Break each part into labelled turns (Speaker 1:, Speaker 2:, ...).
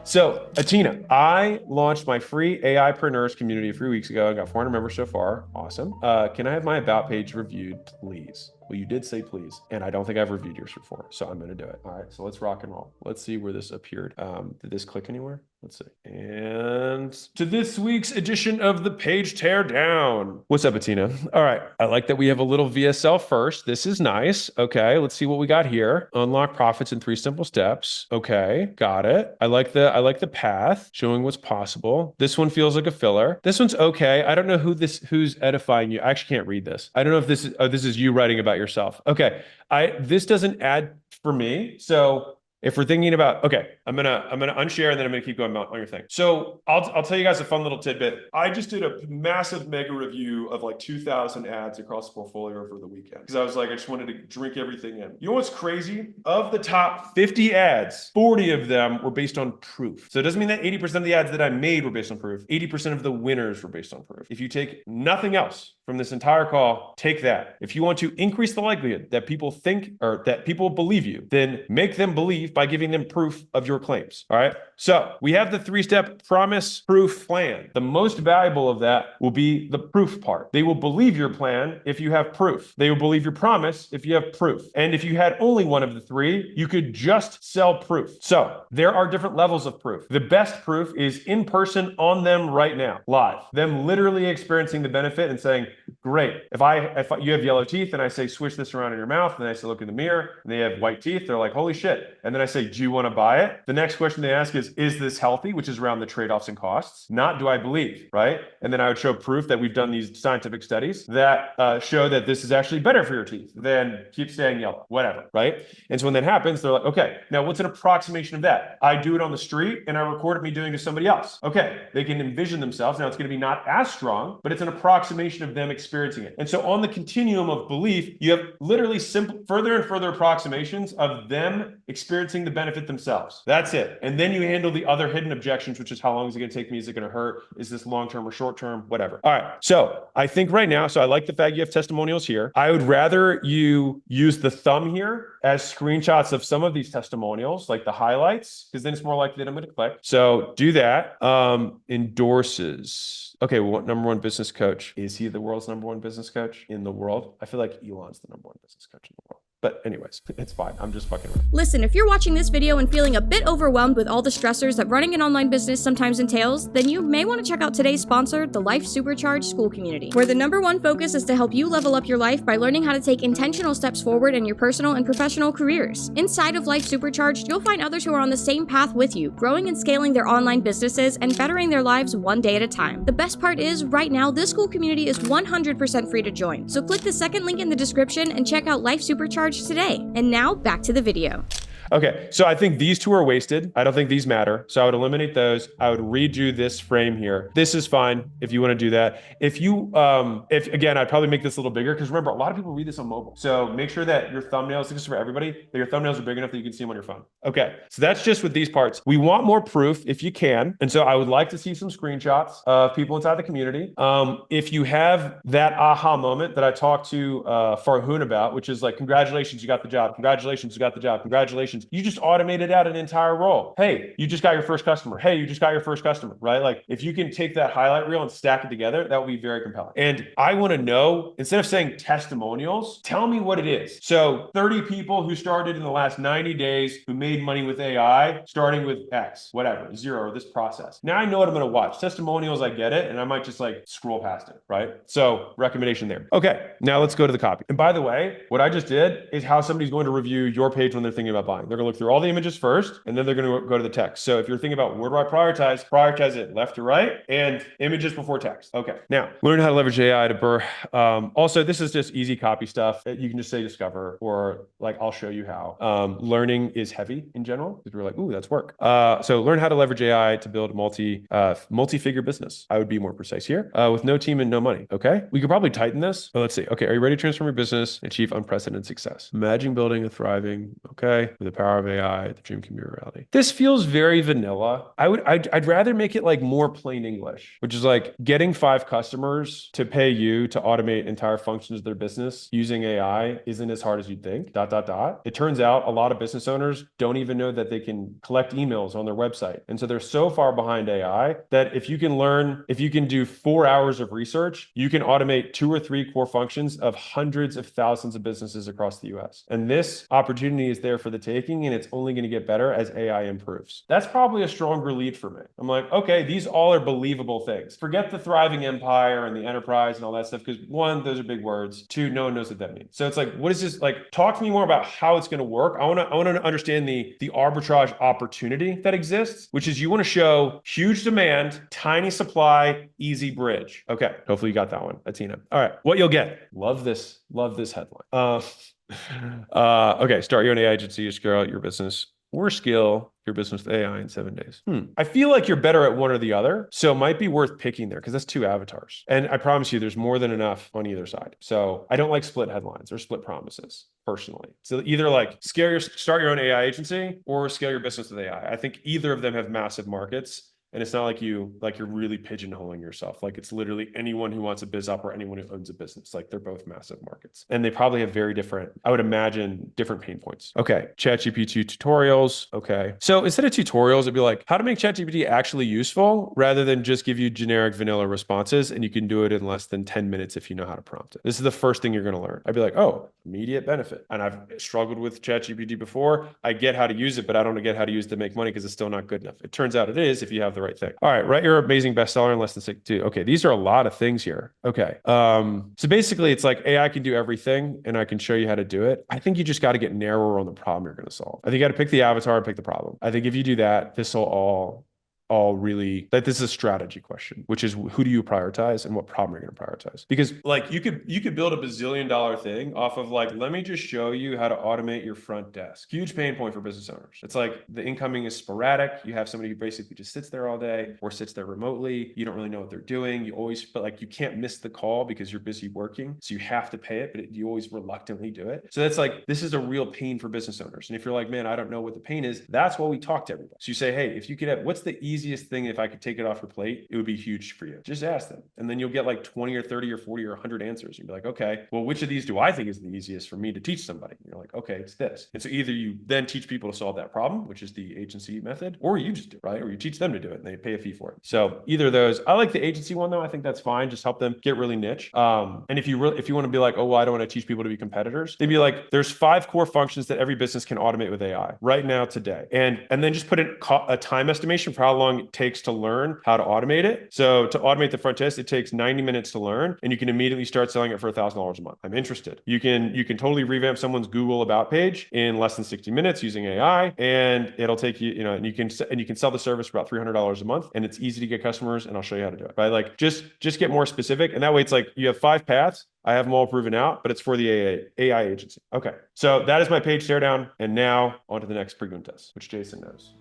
Speaker 1: So Atina, I launched my free AIpreneurs community a few weeks ago. I got 400 members so far. Awesome. Can I have my about page reviewed, please? Well, you did say please, and I don't think I've reviewed yours before, so I'm going to do it. All right, so let's rock and roll. Let's see where this appeared. Did this click anywhere? Let's see. And to this week's edition of the Page Teardown. What's up, Atina? All right, I like that we have a little VSL first. This is nice. Okay, let's see what we got here. Unlock profits in 3 simple steps. Okay, got it. I like the path showing what's possible. This one feels like a filler. This one's okay. I don't know who's edifying you. I actually can't read this. I don't know if this is you writing about yourself. Okay, this doesn't add for me. So if we're thinking about, okay, I'm gonna unshare and then I'm gonna keep going on your thing. So I'll tell you guys a fun little tidbit. I just did a massive mega review of like 2,000 ads across the portfolio over the weekend because I was like, I just wanted to drink everything in. You know what's crazy? Of the top 50 ads, 40 of them were based on proof. So it doesn't mean that 80% of the ads that I made were based on proof. 80% of the winners were based on proof. If you take nothing else from this entire call, take that. If you want to increase the likelihood that people think or that people believe you, then make them believe by giving them proof of your claims. All right. So we have the 3-step promise proof plan. The most valuable of that will be the proof part. They will believe your plan if you have proof. They will believe your promise if you have proof. And if you had only one of the 3, you could just sell proof. So there are different levels of proof. The best proof is in person on them right now, live. Them literally experiencing the benefit and saying, great. If you have yellow teeth and I say, swish this around in your mouth, and I say, look in the mirror, and they have white teeth, they're like, holy shit. And then I say, do you want to buy it? The next question they ask is this healthy? Which is around the trade-offs and costs, not do I believe, right? And then I would show proof that we've done these scientific studies that show that this is actually better for your teeth than keep staying yellow, whatever, right? And so when that happens, they're like, okay, now what's an approximation of that? I do it on the street and I record me doing it to somebody else. Okay, they can envision themselves. Now it's going to be not as strong, but it's an approximation of them experiencing it. And so on the continuum of belief, you have literally further and further approximations of them experiencing the benefit themselves. That's it. And then you handle the other hidden objections, which is how long is it going to take me? Is it going to hurt? Is this long-term or short-term? Whatever. All right. So I think right now, so I like the fact you have testimonials here. I would rather you use the thumb here as screenshots of some of these testimonials, like the highlights, because then it's more likely that I'm going to click. So do that. Endorses. Okay, well, what #1 business coach? Is he the world's #1 business coach in the world? I feel like Elon's the #1 business coach in the world. But anyways, it's fine. I'm just fucking around.
Speaker 2: Listen, if you're watching this video and feeling a bit overwhelmed with all the stressors that running an online business sometimes entails, then you may want to check out today's sponsor, the Life Supercharged School Community, where the #1 focus is to help you level up your life by learning how to take intentional steps forward in your personal and professional careers. Inside of Life Supercharged, you'll find others who are on the same path with you, growing and scaling their online businesses and bettering their lives one day at a time. The best part is, right now, this school community is 100% free to join. So click the second link in the description and check out Life Supercharged today. And now back to the video.
Speaker 1: Okay, so I think these 2 are wasted. I don't think these matter. So I would eliminate those. I would redo this frame here. This is fine if you want to do that. If again, I'd probably make this a little bigger because remember, a lot of people read this on mobile. So make sure that your thumbnails, this is for everybody, that your thumbnails are big enough that you can see them on your phone. Okay, so that's just with these parts. We want more proof if you can. And so I would like to see some screenshots of people inside the community. If you have that aha moment that I talked to Farhoon about, which is like, congratulations, you got the job. Congratulations, you got the job. Congratulations. You just automated out an entire role. Hey, you just got your first customer. Hey, you just got your first customer, right? Like if you can take that highlight reel and stack it together, that would be very compelling. And I want to know, instead of saying testimonials, tell me what it is. So 30 people who started in the last 90 days who made money with AI, starting with X, whatever, 0, this process. Now I know what I'm going to watch. Testimonials, I get it. And I might just like scroll past it, right? So recommendation there. Okay, now let's go to the copy. And by the way, what I just did is how somebody's going to review your page when they're thinking about buying. They're going to look through all the images first, and then they're going to go to the text. So if you're thinking about where do I prioritize it left to right and images before text. Okay. Now, learn how to leverage AI to burr. Also, this is just easy copy stuff. You can just say discover, or like, I'll show you how. Learning is heavy in general because we're like, ooh, that's work. So learn how to leverage AI to build a multi-figure business. I would be more precise here with no team and no money. Okay. We could probably tighten this, but let's see. Okay. Are you ready to transform your business and achieve unprecedented success? Imagine building a thriving, okay, with a power of AI, the dream can be a reality. This feels very vanilla. I'd rather make it like more plain English, which is like getting 5 customers to pay you to automate entire functions of their business using AI isn't as hard as you'd think, ... It turns out a lot of business owners don't even know that they can collect emails on their website. And so they're so far behind AI that if you can do 4 hours of research, you can automate 2 or 3 core functions of hundreds of thousands of businesses across the US. And this opportunity is there for the taking, and it's only going to get better as AI improves. That's probably a stronger lead for me. I'm like, okay, these all are believable things. Forget the thriving empire and the enterprise and all that stuff, because 1, those are big words. 2, no one knows what that means. So it's like, what is this? Like, talk to me more about how it's going to work. I want to understand the arbitrage opportunity that exists, which is you want to show huge demand, tiny supply, easy bridge. Okay, hopefully you got that one, Atina. All right, what you'll get. Love this headline. Okay, start your own AI agency, scale out your business, or scale your business with AI in 7 days. I feel like you're better at one or the other, so it might be worth picking there because that's 2 avatars. And I promise you there's more than enough on either side. So I don't like split headlines or split promises personally. So either like start your own AI agency or scale your business with AI. I think either of them have massive markets. And it's not like you're really pigeonholing yourself. Like it's literally anyone who wants a biz up or anyone who owns a business. Like they're both massive markets. And they probably have very different, I would imagine, different pain points. Okay, ChatGPT tutorials. Okay. So instead of tutorials, it'd be like how to make ChatGPT actually useful rather than just give you generic vanilla responses. And you can do it in less than 10 minutes if you know how to prompt it. This is the first thing you're going to learn. I'd be like, oh, immediate benefit. And I've struggled with ChatGPT before. I get how to use it, but I don't get how to use it to make money because it's still not good enough. It turns out it is if you have the right thing. All right, write your amazing bestseller in less than 62. Okay, these are a lot of things here. Okay, so basically it's like AI can do everything and I can show you how to do it. I think you just got to get narrower on the problem you're going to solve. I think you got to pick the avatar and pick the problem. I think if you do that, this will all really, like, this is a strategy question, which is who do you prioritize and what problem you're going to prioritize? Because like you could build a bazillion-dollar thing off of like, let me just show you how to automate your front desk. Huge pain point for business owners. It's like the incoming is sporadic. You have somebody who basically just sits there all day or sits there remotely. You don't really know what they're doing. But like you can't miss the call because you're busy working. So you have to pay it, but you always reluctantly do it. So that's like, this is a real pain for business owners. And if you're like, man, I don't know what the pain is, that's why we talk to everybody. So you say, hey, if you could have, what's the easiest thing, if I could take it off your plate, it would be huge for you. Just ask them. And then you'll get like 20 or 30 or 40 or 100 answers. You'll be like, okay, well, which of these do I think is the easiest for me to teach somebody? And you're like, okay, it's this. And so either you then teach people to solve that problem, which is the agency method, or you just do it, right? Or you teach them to do it and they pay a fee for it. So either of those. I like the agency one though. I think that's fine. Just help them get really niche. And if you want to be like, oh, well, I don't want to teach people to be competitors, they'd be like, there's 5 core functions that every business can automate with AI right now today. And then just put in a time estimation for how long it takes to learn how to automate it. So to automate the front desk, it takes 90 minutes to learn, and you can immediately start selling it for $1,000 a month. I'm interested. You can totally revamp someone's Google about page in less than 60 minutes using AI, and it'll take you, and you can sell the service for about $300 a month, and it's easy to get customers, and I'll show you how to do it. Right? Like just get more specific, and that way it's like you have 5 paths. I have them all proven out, but it's for the AI agency. Okay, so that is my page teardown, and now on to the next pre-boom test, which Jason knows.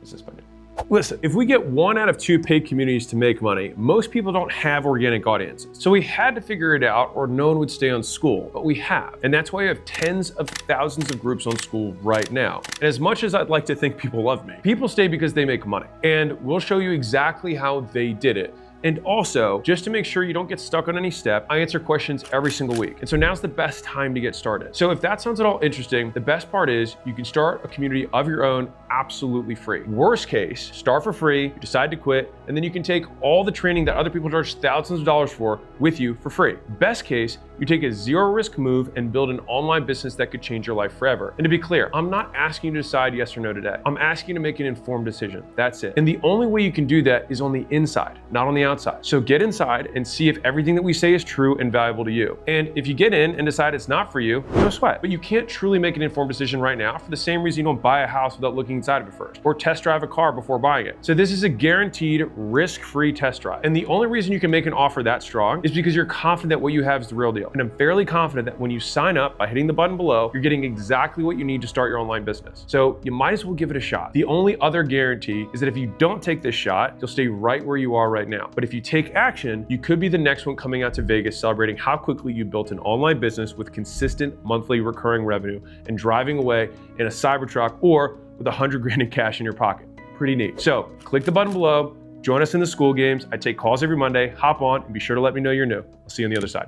Speaker 1: This is my name. Listen, if we get 1 out of 2 paid communities to make money, most people don't have organic audiences. So we had to figure it out or no one would stay on Skool, but we have. And that's why we have tens of thousands of groups on Skool right now. And as much as I'd like to think people love me, people stay because they make money. And we'll show you exactly how they did it. And also, just to make sure you don't get stuck on any step, I answer questions every single week. And so now's the best time to get started. So if that sounds at all interesting, the best part is you can start a community of your own absolutely free. Worst case, start for free, you decide to quit, and then you can take all the training that other people charge thousands of dollars for with you for free. Best case, you take a zero risk move and build an online business that could change your life forever. And to be clear, I'm not asking you to decide yes or no today. I'm asking you to make an informed decision. That's it. And the only way you can do that is on the inside, not on the outside. So get inside and see if everything that we say is true and valuable to you. And if you get in and decide it's not for you, no sweat. But you can't truly make an informed decision right now for the same reason you don't buy a house without looking inside of it first, or test drive a car before buying it. So this is a guaranteed risk-free test drive. And the only reason you can make an offer that strong is because you're confident that what you have is the real deal. deal. And I'm fairly confident that when you sign up by hitting the button below, you're getting exactly what you need to start your online business. So you might as well give it a shot. The only other guarantee is that if you don't take this shot, you'll stay right where you are right now. But if you take action, you could be the next one coming out to Vegas celebrating how quickly you built an online business with consistent monthly recurring revenue and driving away in a Cybertruck or with 100 grand in cash in your pocket. Pretty neat. So click the button below, join us in the Skool games. I take calls every Monday, hop on and be sure to let me know you're new. I'll see you on the other side.